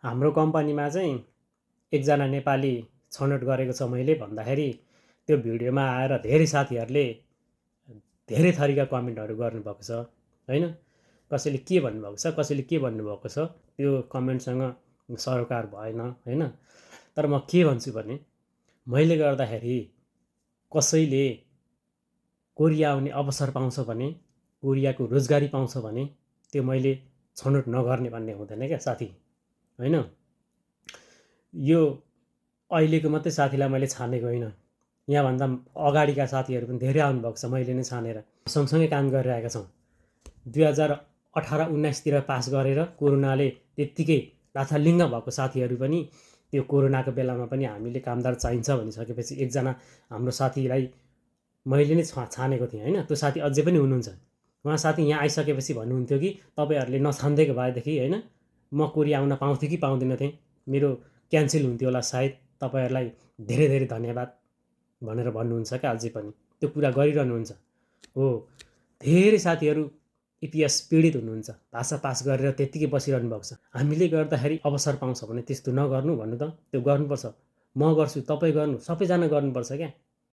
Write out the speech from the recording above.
हाम्रो कम्पनीमा चाहिँ एकजना नेपाली छनौट गरेको छ मैले भन्दाखेरि त्यो भिडियोमा आएर धेरै साथीहरूले धेरै थरीका कमेन्टहरू गर्नुभएको छ हैन। कसैले के भन्नुभएको छ, कसैले के भन्नुभएको छ, त्यो कमेन्टसँग सरोकार भएन हैन। तर म के भन्छु भने मैले गर्दाखेरि कसैले कोरिया आउने अवसर पाउँछ भने, कोरियाको रोजगारी पाउँछ भने त्यो मैले छनौट नगर्ने भन्ने हुँदैन क्या साथी हैन। यो अहिलेको मात्रै साथीलाई मैले छानेको होइन, यहाँभन्दा अगाडिका साथीहरू पनि धेरै आउनुभएको छ मैले नै छानेर। सँगसँगै काम गरिरहेका छौँ। 2018-19तिर पास गरेर कोरोनाले त्यत्तिकै लाथालिङ्ग भएको साथीहरू पनि त्यो कोरोनाको बेलामा पनि हामीले कामदार चाहिन्छ भनिसकेपछि एकजना हाम्रो साथीलाई मैले नै छानेको थिएँ हैन। त्यो साथी अझै पनि हुनुहुन्छ। उहाँ साथी यहाँ आइसकेपछि भन्नुहुन्थ्यो कि तपाईँहरूले नछानिदिएको भएदेखि हैन म कोरिया आउन पाउँथेँ कि पाउँदिनँ थिएँ, मेरो क्यान्सल हुन्थ्यो होला सायद, तपाईँहरूलाई धेरै धेरै धन्यवाद भनेर भन्नुहुन्छ क्या अझै पनि। त्यो कुरा गरिरहनुहुन्छ हो। धेरै साथीहरू इपिएस पीडित हुनुहुन्छ, भाषा पास गरेर त्यत्तिकै बसिरहनु भएको छ। हामीले गर्दाखेरि अवसर पाउँछ भने त्यस्तो नगर्नु भन्नु त, त्यो गर्नुपर्छ। म गर्छु, तपाईँ गर्नु, सबैजना गर्नुपर्छ क्या।